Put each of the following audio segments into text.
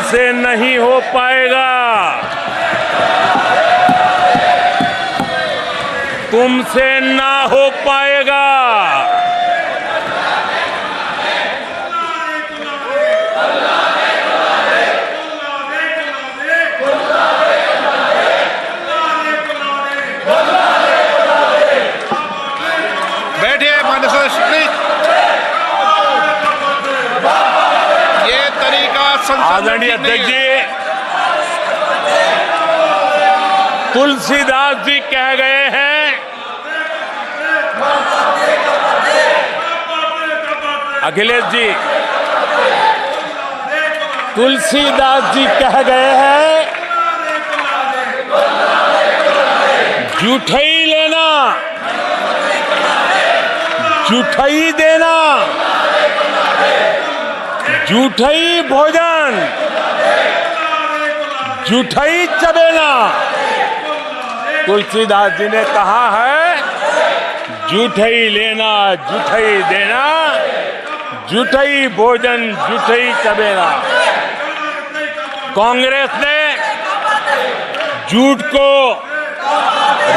तुमसे नहीं हो पाएगा, तुमसे ना हो पाएगा। बैठिए माननीय सदस्य, ये तरीका आदरणीय अध्यक्ष जी, तुलसीदास जी कह गए हैं, अखिलेश जी, तुलसीदास जी कह गए हैं, जूठई लेना जूठई देना, जूठई भोजन जूठई चबेना। तुलसीदास जी ने कहा है, जूठई लेना जूठई देना, जूठई भोजन जूठई चबेना। कांग्रेस ने झूठ को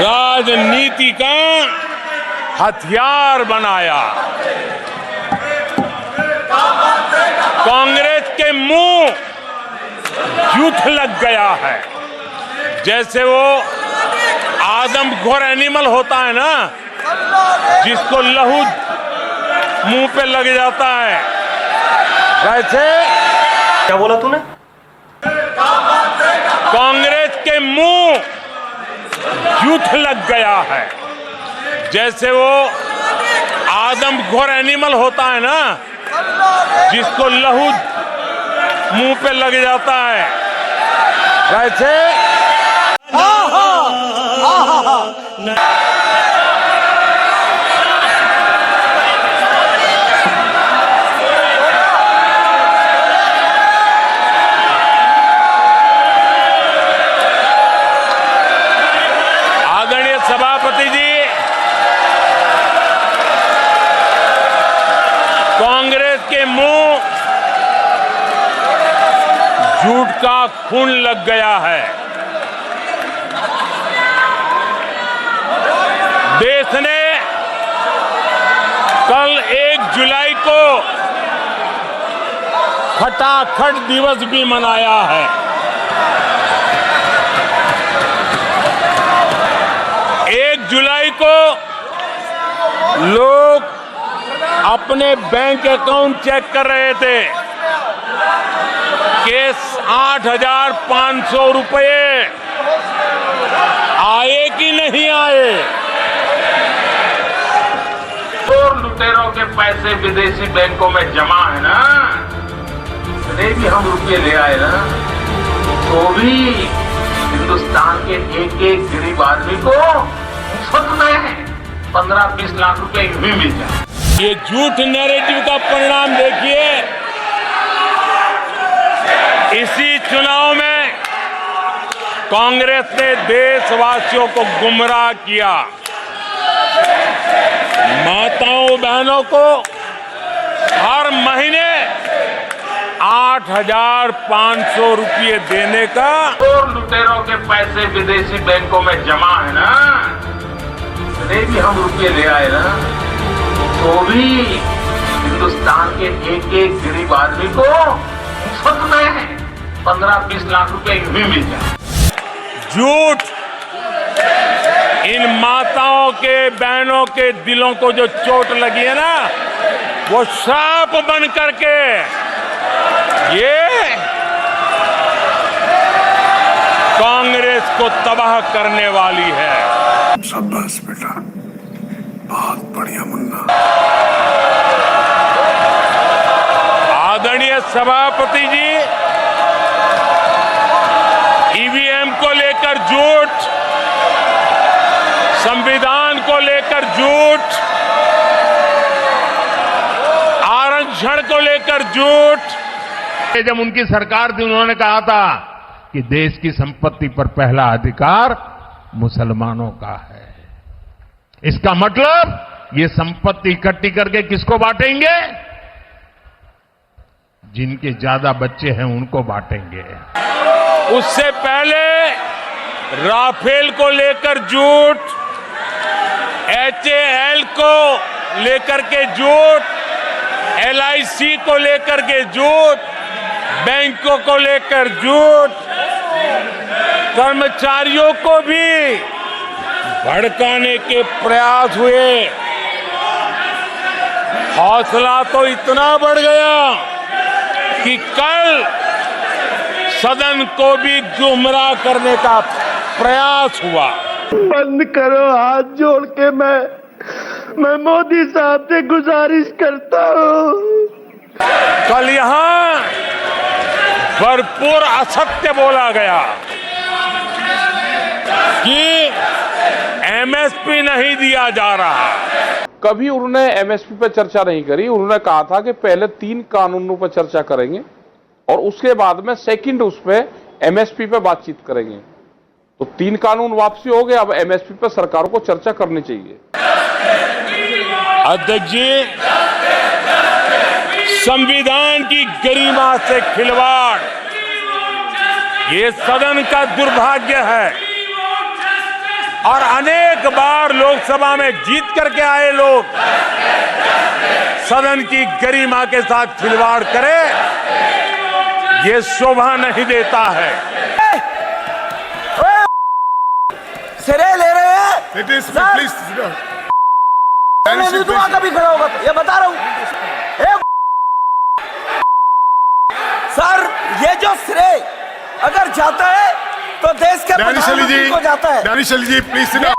राजनीति का हथियार बनाया। कांग्रेस के मुंह झूठ लग गया है। जैसे वो आदमखोर एनिमल होता है ना, जिसको लहू मुंह पे लग जाता है, वैसे क्या बोला तूने? कांग्रेस के मुंह झूठ लग गया है। जैसे वो आदमखोर एनिमल होता है ना, जिसको लहू मुंह पे लग जाता है, वैसे आदरणीय सभापति जी, कांग्रेस के मुंह झूठ का खून लग गया है। देश ने कल 1 जुलाई को खटाखट दिवस भी मनाया है। जुलाई को लोग अपने बैंक अकाउंट चेक कर रहे थे कि 8,500 रुपये आए कि नहीं आए। चोर लुटेरों के पैसे विदेशी बैंकों में जमा है ना, इतने भी हम रुपये ले आए ना, तो भी हिंदुस्तान के एक एक गरीब आदमी को मुफ्त में 15-20 लाख रुपए भी मिल जाए। ये झूठ नैरेटिव का परिणाम देखिए। इसी चुनाव में कांग्रेस ने देशवासियों को गुमराह किया। माताओं बहनों को हर महीने 8,500 रुपये देने का। चोर लुटेरों के पैसे विदेशी बैंकों में जमा है ना, इतने भी हम रुपये ले आए ना, तो भी हिंदुस्तान के एक एक गरीब आदमी को मुफ्त में 15-20 लाख रुपए भी मिल जाए। झूठ इन माताओं के बहनों के दिलों को जो चोट लगी है ना, वो श्राप बन करके ये कांग्रेस को तबाह करने वाली है। शाबाश बेटा, बहुत बढ़िया मुन्ना। आदरणीय सभापति जी, ईवीएम को लेकर झूठ, संविधान को लेकर झूठ, आरक्षण को लेकर झूठ। जब उनकी सरकार थी, उन्होंने कहा था कि देश की संपत्ति पर पहला अधिकार मुसलमानों का है। इसका मतलब ये संपत्ति इकट्ठी करके किसको बांटेंगे? जिनके ज्यादा बच्चे हैं उनको बांटेंगे। उससे पहले राफेल को लेकर झूठ, HAL को लेकर के झूठ, LIC को लेकर के झूठ, बैंकों को लेकर झूठ, कर्मचारियों को भी भड़काने के प्रयास हुए। हौसला तो इतना बढ़ गया कि कल सदन को भी गुमराह करने का प्रयास हुआ। बंद करो, हाथ जोड़ के मैं मोदी साहब से गुजारिश करता हूँ। कल यहां भरपूर असत्य बोला गया कि MSP नहीं दिया जा रहा। कभी उन्होंने MSP पर चर्चा नहीं करी। उन्होंने कहा था कि पहले 3 कानूनों पर चर्चा करेंगे और उसके बाद में सेकंड उस पे MSP पे बातचीत करेंगे। तो 3 कानून वापसी हो गए, अब MSP पे सरकारों को चर्चा करनी चाहिए। अध्यक्ष जी, संविधान की गरिमा से खिलवाड़ ये सदन का दुर्भाग्य है और अनेक बार लोकसभा में जीत करके आए लोग सदन की गरिमा के साथ खिलवाड़ करे, ये शोभा नहीं देता है। सिरे ले रहे हैं कभी खड़ा होगा, ये बता रहा हूं सर। ये जो श्रेय अगर जाता है तो देश के प्रधानमंत्री को जाता है। Danish Ali ji please sit down.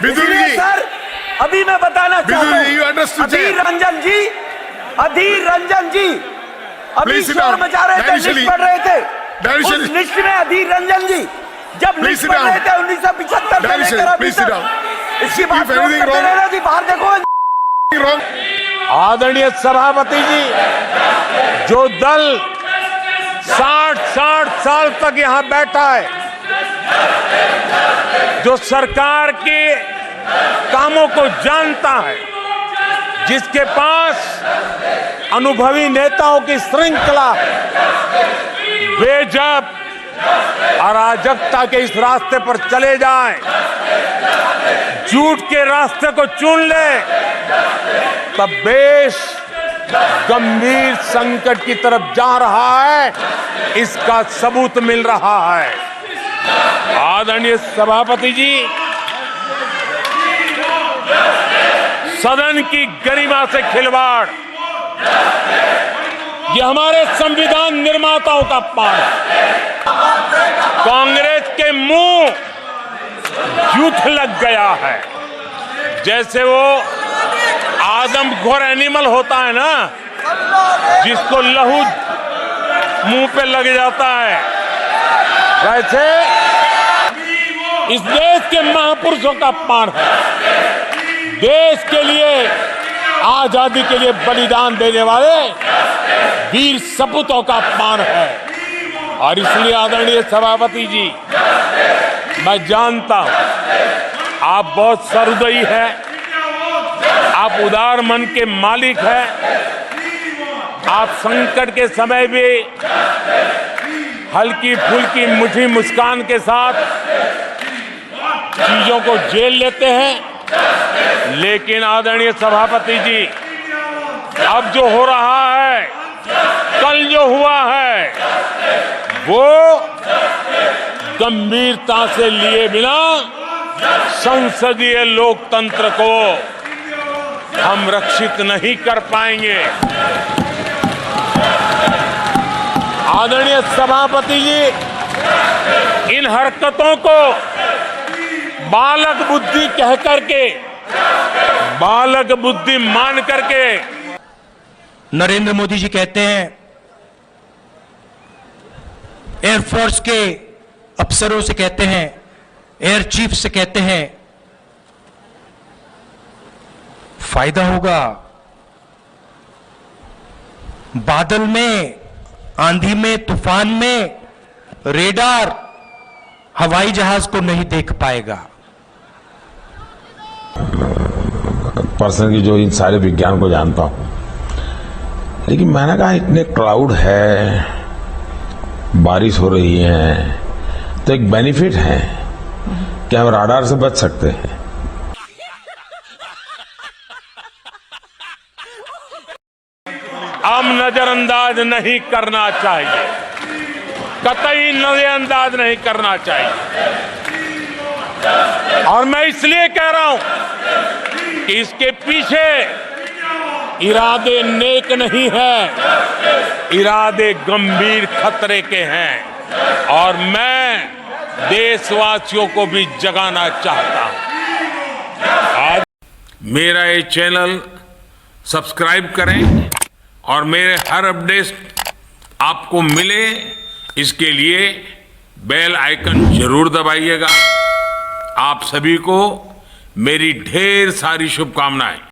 Bidul ji sir, अभी मैं बताना चाहता हूं, अधीर रंजन जी अभी शोर मचा रहे थे, लिस्ट पढ़ रहे थे। उस लिस्ट में अधीर रंजन जी जब लिस्ट पढ़ रहे थे 1975 से लेकर अभी तक, इसकी बात करते रहना थी। बाहर देखो। आदरणीय सभापति जी, जो दल 60 साल तक यहां बैठा है, जो सरकार के कामों को जानता है, जिसके पास अनुभवी नेताओं की श्रृंखला है, वे जब अराजकता के इस रास्ते पर चले जाएं, झूठ के रास्ते को चुन ले, तब देश गंभीर संकट की तरफ जा रहा है, इसका सबूत मिल रहा है। आदरणीय सभापति जी, सदन की गरिमा से खिलवाड़ ये हमारे संविधान निर्माताओं का अपमान है। कांग्रेस के मुंह जूठ लग गया है, जैसे वो आदमखोर एनिमल होता है ना, जिसको लहू मुंह पे लग जाता है, वैसे इस देश के महापुरुषों का अपमान है। देश के लिए, आजादी के लिए बलिदान देने वाले वीर सपूतों का अपमान है। और इसलिए आदरणीय सभापति जी, मैं जानता हूं आप बहुत सहृदयी हैं, आप उदार मन के मालिक हैं, आप संकट के समय भी हल्की फुल्की मीठी मुस्कान के साथ चीजों को झेल लेते हैं। लेकिन आदरणीय सभापति जी, अब जो हो रहा है, कल जो हुआ है, वो गंभीरता से लिए बिना संसदीय लोकतंत्र को हम रक्षित नहीं कर पाएंगे। आदरणीय सभापति जी, इन हरकतों को बालक बुद्धि कह करके, बालक बुद्धि मान करके नरेंद्र मोदी जी कहते हैं, एयरफोर्स के अफसरों से कहते हैं, एयर चीफ से कहते हैं, फायदा होगा। बादल में, आंधी में, तूफान में रेडार हवाई जहाज को नहीं देख पाएगा। पर्सन की जो इन सारे विज्ञान को जानता हूं, लेकिन मैंने कहा इतने क्लाउड है, बारिश हो रही है, तो एक बेनिफिट है कि हम राडार से बच सकते हैं। हम नजरअंदाज नहीं करना चाहिए, कतई नजरअंदाज नहीं करना चाहिए। और मैं इसलिए कह रहा हूं कि इसके पीछे इरादे नेक नहीं है, इरादे गंभीर खतरे के हैं। और मैं देशवासियों को भी जगाना चाहता हूं। आज मेरा ये चैनल सब्सक्राइब करें और मेरे हर अपडेट आपको मिले, इसके लिए बेल आइकन जरूर दबाइएगा। आप सभी को मेरी ढेर सारी शुभकामनाएं।